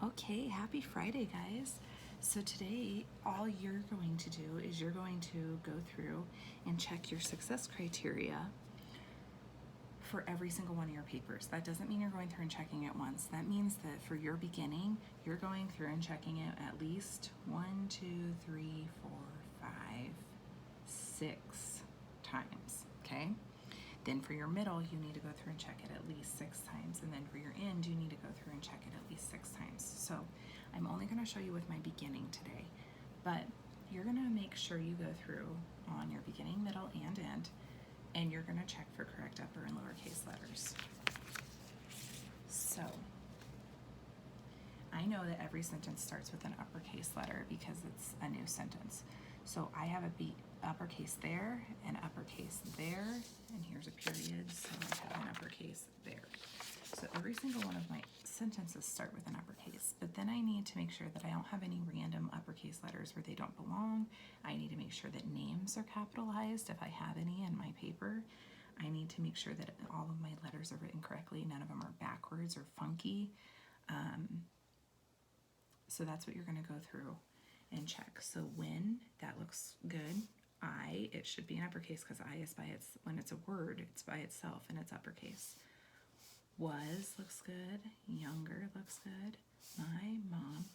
Okay, happy Friday, guys. So today, all you're going to do is you're going to go through and check your success criteria for every single one of your papers. That doesn't mean you're going through and checking it once. That means that for your beginning, you're going through and checking it at least 1, 2, 3, 4, 5, 6 times, okay? Then for your middle, you need to go through and check it at least 6 times. And then for your end, you need to go through and check it at least 6 times. So I'm only going to show you with my beginning today, but you're going to make sure you go through on your beginning, middle, and end, and you're going to check for correct upper and lowercase letters. So I know that every sentence starts with an uppercase letter because it's a new sentence. So I have a uppercase there, an uppercase there, and here's a period, so I have an uppercase there. So every single one of my sentences start with an uppercase, but then I need to make sure that I don't have any random uppercase letters where they don't belong. I need to make sure that names are capitalized if I have any in my paper. I need to make sure that all of my letters are written correctly. None of them are backwards or funky. So that's what you're going to go through and check. So when, that looks good. I, it should be an uppercase because I is by its, when it's a word, it's by itself and it's uppercase. Was looks good. Younger looks good. My mom.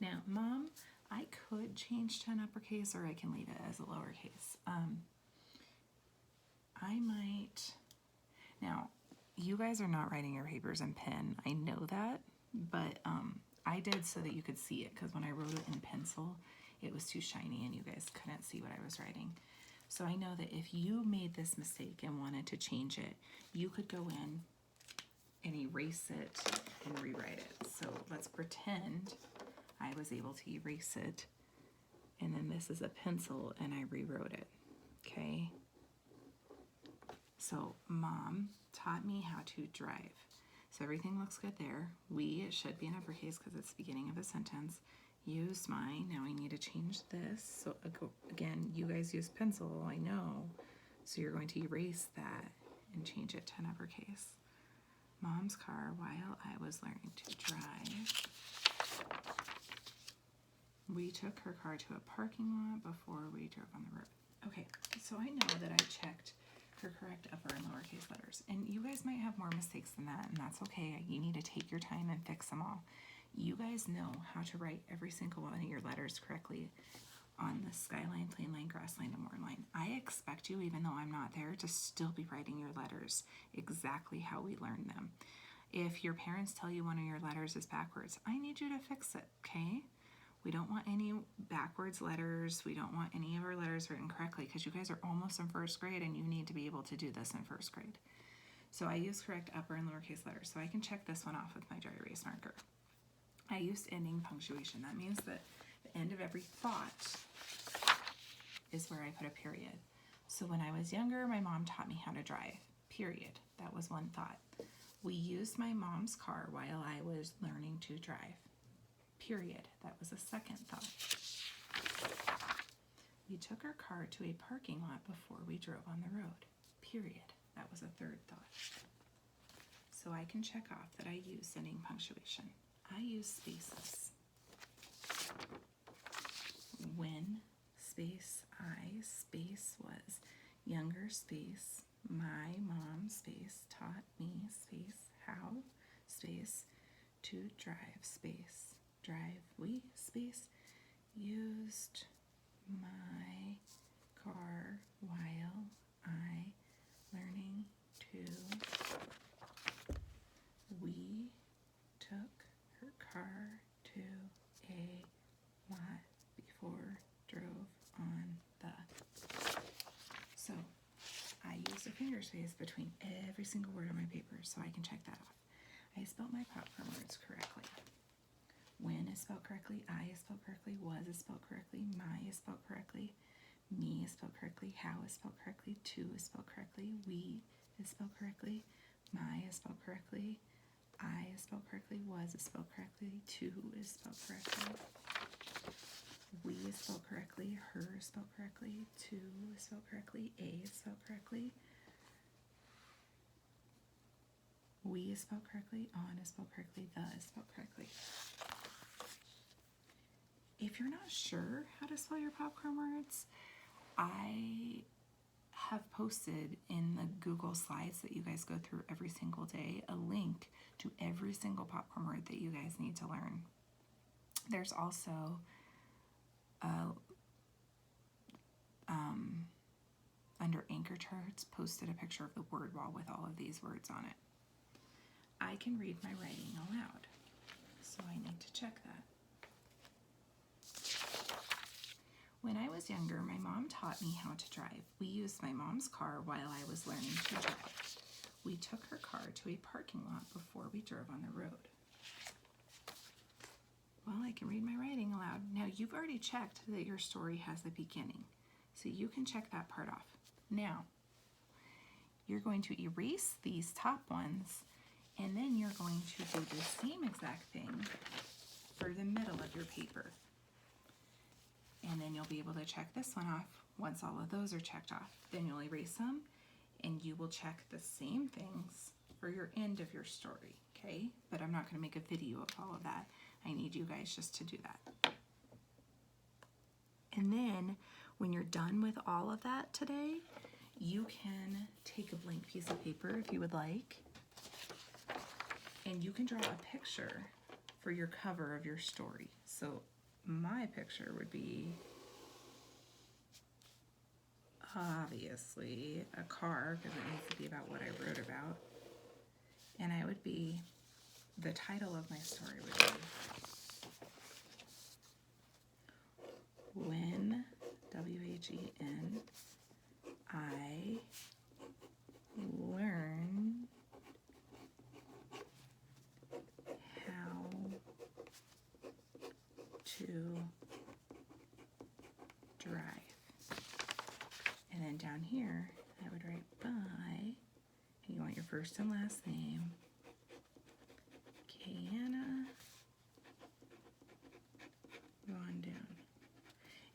Now, mom, I could change to an uppercase or I can leave it as a lowercase. I might. Now, you guys are not writing your papers in pen. I know that, but I did so that you could see it because when I wrote it in pencil, it was too shiny and you guys couldn't see what I was writing. So I know that if you made this mistake and wanted to change it, you could go in and erase it and rewrite it. So let's pretend I was able to erase it, and then this is a pencil and I rewrote it, okay? So mom taught me how to drive. So everything looks good there. We, it should be an uppercase because it's the beginning of a sentence. Used my, now I need to change this. So again, you guys use pencil, I know. So you're going to erase that and change it to an uppercase. Mom's car while I was learning to drive. We took her car to a parking lot before we drove on the road. Okay, so I know that I checked for correct upper and lowercase letters. And you guys might have more mistakes than that, and that's okay. You need to take your time and fix them all. You guys know how to write every single one of your letters correctly on the skyline, plain line, grass line, and more line. I expect you, even though I'm not there, to still be writing your letters exactly how we learned them. If your parents tell you one of your letters is backwards, I need you to fix it, okay? We don't want any backwards letters. We don't want any of our letters written correctly because you guys are almost in first grade and you need to be able to do this in first grade. So I use correct upper and lowercase letters. So I can check this one off with my dry erase marker. I used ending punctuation. That means that the end of every thought is where I put a period. So when I was younger, my mom taught me how to drive, period. That was one thought. We used my mom's car while I was learning to drive, period. That was a second thought. We took our car to a parking lot before we drove on the road, period. That was a third thought. So I can check off that I use ending punctuation. I use spaces. When, space, I, space, was, younger, space, my mom, space, taught me, space, how, space, to drive, space, drive, we, space, used my car while I learning to, we took her car to a lot before drove on the. So I use a finger space between every single word on my paper so I can check that off. I spelled my popcorn words correctly. When is spelled correctly, I is spelled correctly, was is spelled correctly, my is spelled correctly, me is spelled correctly, how is spelled correctly, to is spelled correctly, we is spelled correctly, my is spelled correctly, I is spelled correctly, was is spelled correctly, to is spelled correctly, we is spelled correctly, her is spelled correctly, to is spelled correctly, a is spelled correctly, we is spelled correctly, on is spelled correctly, the is spelled correctly. if you're not sure how to spell your popcorn words, I have posted in the Google Slides that you guys go through every single day a link to every single popcorn word that you guys need to learn. There's also under Anchor Charts posted a picture of the word wall with all of these words on it. I can read my writing aloud, so I need to check that. When I was younger, my mom taught me how to drive. We used my mom's car while I was learning to drive. We took her car to a parking lot before we drove on the road. Well, I can read my writing aloud. Now, you've already checked that your story has a beginning, so you can check that part off. Now, you're going to erase these top ones, and then you're going to do the same exact thing for the middle of your paper. And then you'll be able to check this one off once all of those are checked off. Then you'll erase them, and you will check the same things for your end of your story, okay? But I'm not going to make a video of all of that. I need you guys just to do that. And then when you're done with all of that today, you can take a blank piece of paper if you would like, and you can draw a picture for your cover of your story. So my picture would be obviously a car, because it needs to be about what I wrote about. And I would be, the title of my story would be When, W-H-E-N, I learn how to drive. And then down here, I would write by, and you want your first and last name, Kiana Rondown.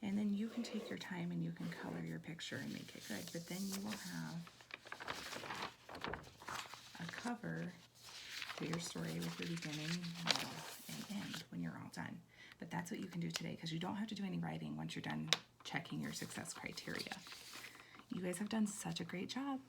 And then you can take your time and you can color your picture and make it good. But then you will have a cover to your story with your beginning, middle, and end when you're all done. But that's what you can do today, because you don't have to do any writing once you're done checking your success criteria. You guys have done such a great job.